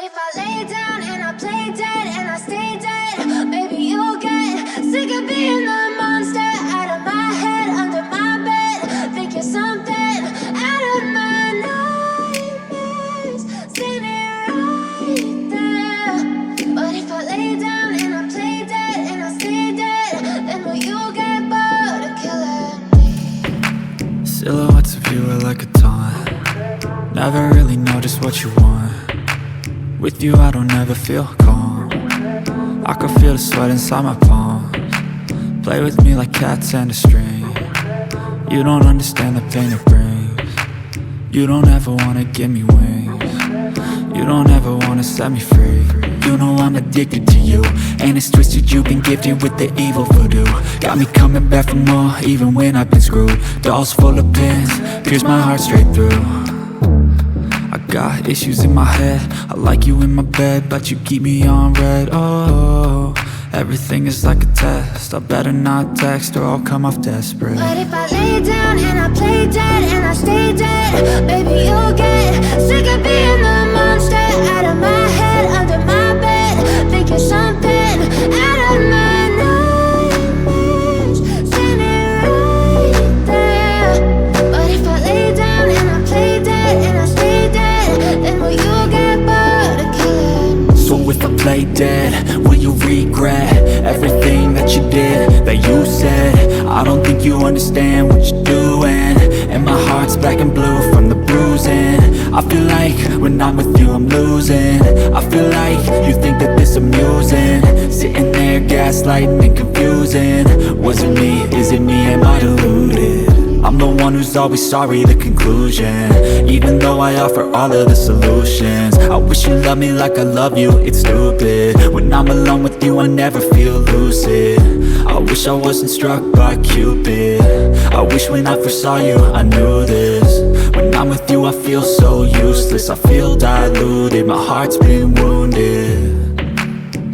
if I lay down and I play dead and I stay dead, maybe you'll get sick of being the monster out of my head, under my bed. Think you're something out of my nightmares, standing right there. But if I lay down and I play dead and I stay dead, then will you get bored of killing me? Silhouettes of you are like a taunt. Never really know just what you want. With you I don't ever feel calm. I can feel the sweat inside my palms. Play with me like cats and a string. You don't understand the pain it brings. You don't ever wanna give me wings. You don't ever wanna set me free. You know I'm addicted to you, and it's twisted, you've been gifted with the evil voodoo. Got me coming back for more, even when I've been screwed. Dolls full of pins, pierce my heart straight through. I got issues in my head, I like you in my bed, but you keep me on red. Oh, everything is like a test, I better not text or I'll come off desperate. But if I lay down and I play dead and I stay dead, maybe you'll get sick of being the monster out of my head, under my bed. Think you're something out of my nightmares, standing right there. But if I lay down and I play dead and I stay dead, then will you get bored of killing me? So if I play dead, will you regret everything that you did, that you said? I don't think you understand what you're doing, and my heart's black and blue from the bruising. I feel like when I'm with you I'm losing. I feel like you think that this amusing, sitting there gaslighting and confusing. Was it me? Is it me? Am I deluded? I'm the one who's always sorry, the conclusion, even though I offer all of the solutions. I wish you loved me like I love you, it's stupid. When I'm alone with you I never feel lucid. I wish I wasn't struck by Cupid. I wish when I first saw you I knew this. When I'm with you I feel so useless, I feel diluted, my heart's been wounded.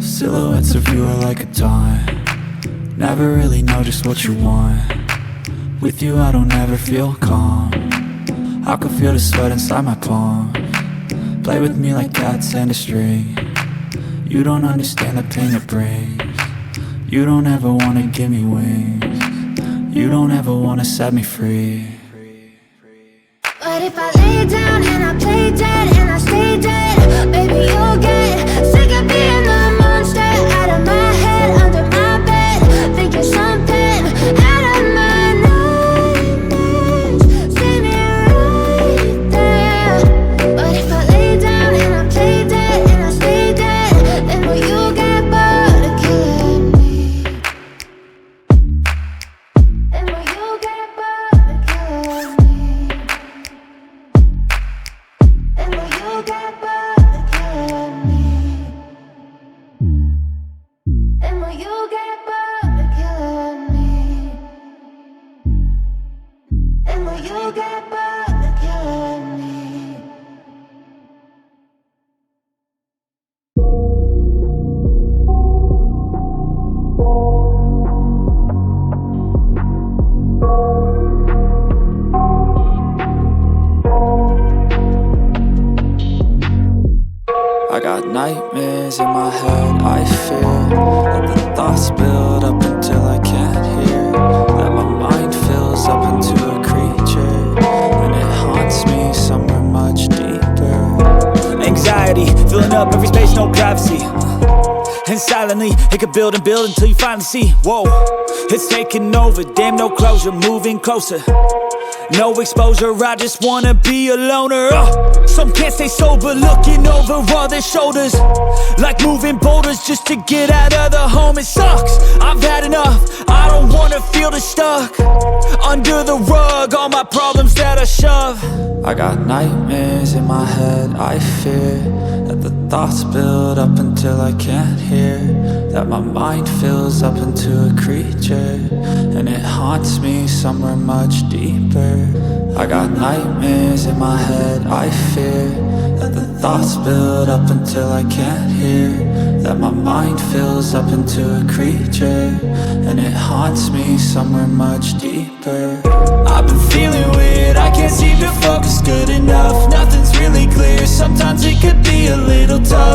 Silhouettes of you are like a taunt. Never really know just what you want. With you I don't ever feel calm. I can feel the sweat inside my palms. Play with me like cats and a string. You don't understand the pain it brings. You don't ever wanna give me wings. You don't ever wanna set me free. But if I lay down and I play dead and I stay dead, maybe you'll get sick of being the monster out of my head, under my bed. Think you're something out of my nightmares, standing right there. But if I lay down and I play dead and I stay dead, then will you get bored of killing me? Then will you get bored of killing me? And will you get bored of killing me? And will you get bored of killing me? And will you get bored of killing me? I got nightmares in my head, I fear that the thoughts build up until I can't hear, that my mind fills up into a creature, and it haunts me somewhere much deeper. Anxiety, filling up every space, no privacy. And silently, it could build and build until you finally see, whoa, it's taking over, damn no closure, moving closer. No exposure, I just wanna be a loner. Some can't stay sober, looking over all their shoulders, like moving boulders just to get out of the home. It sucks, I've had enough, I don't wanna feel the stuck under the rug, all my problems that I shove. I got nightmares in my head, I fear that the thoughts build up until I can't hear, that my mind fills up into a creature, and it haunts me somewhere much deeper. I got nightmares in my head, I fear that the thoughts build up until I can't hear, that my mind fills up into a creature, and it haunts me somewhere much deeper. I've been feeling weird, I can't seem to focus good enough. Nothing's really clear, sometimes it could be a little tough.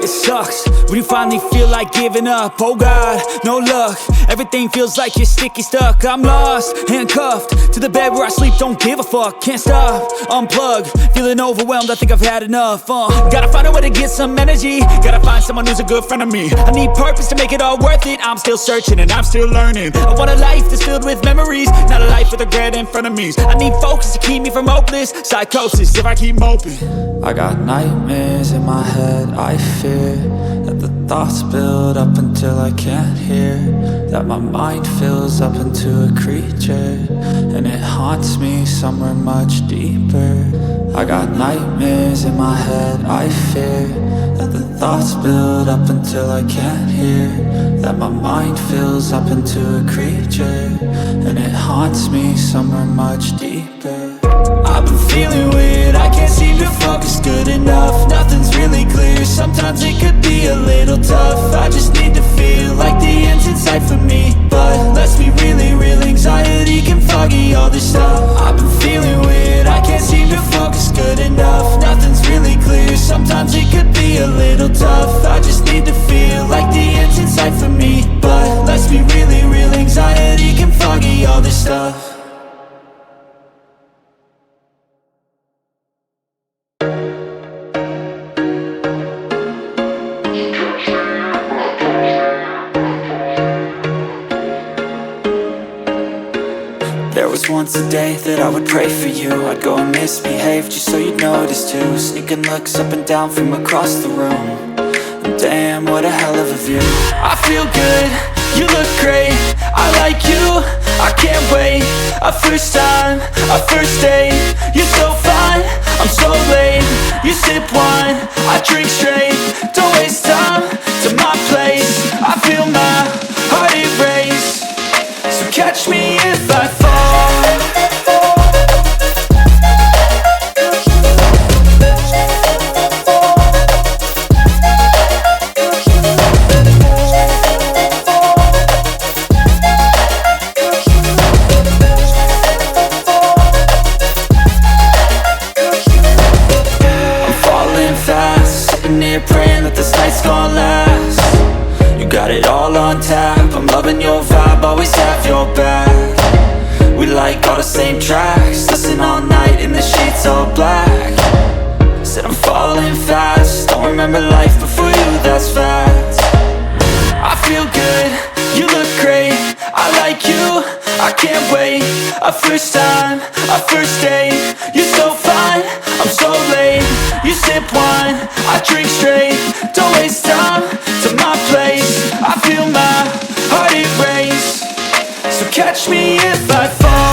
It sucks when you finally feel like giving up. Oh God, no luck. Everything feels like you're sticky stuck. I'm lost, handcuffed to the bed where I sleep. Don't give a fuck, can't stop. Unplug, feeling overwhelmed. I think I've had enough. Gotta find a way to get some energy. Gotta find someone who's a good friend of me. I need purpose to make it all worth it. I'm still searching and I'm still learning. I want a life that's filled with memories, not a life with regret and frenemies. I need focus to keep me from hopeless psychosis if I keep moping. I got nightmares in my head. I fear that the thoughts build up until I can't hear, that my mind fills up into a creature, and it haunts me somewhere much deeper. I got nightmares in my head. I fear that the thoughts build up until I can't hear, that my mind fills up into a creature, and it haunts me somewhere much deeper. I've been feeling weird, I can't seem to focus good enough. Nothing's really clear, sometimes it could be a little tough. I just need to feel like the end's in sight for me, but let's be really real, anxiety can foggy all this stuff. I've been feeling weird, I can't seem to focus good enough. Nothing's really clear, sometimes it could be a little tough. I just need to feel like the end's in sight for me, but let's be really real, anxiety can foggy all this stuff. There was once a day that I would pray for you. I'd go and misbehave just so you'd notice too. Sneaking looks up and down from across the room, and damn, what a hell of a view. I feel good, you look great, I like you, I can't wait. A first time, a first date, you're so fine, I'm so late. You sip wine, I drink straight, don't waste time to my place. I feel my heart erase, so catch me if I fall. Praying that this night's gonna last. You got it all on tap, I'm loving your vibe, always have your back. We like all the same tracks, listen all night in the sheets all black. Said I'm falling fast, don't remember life before you, that's fact. I feel good, you look great, I like you, I can't wait. A first time, a first date, you're so fine, I'm so late. You sip wine, I drink straight, don't waste time to my place. I feel my heart erase, so catch me if I fall.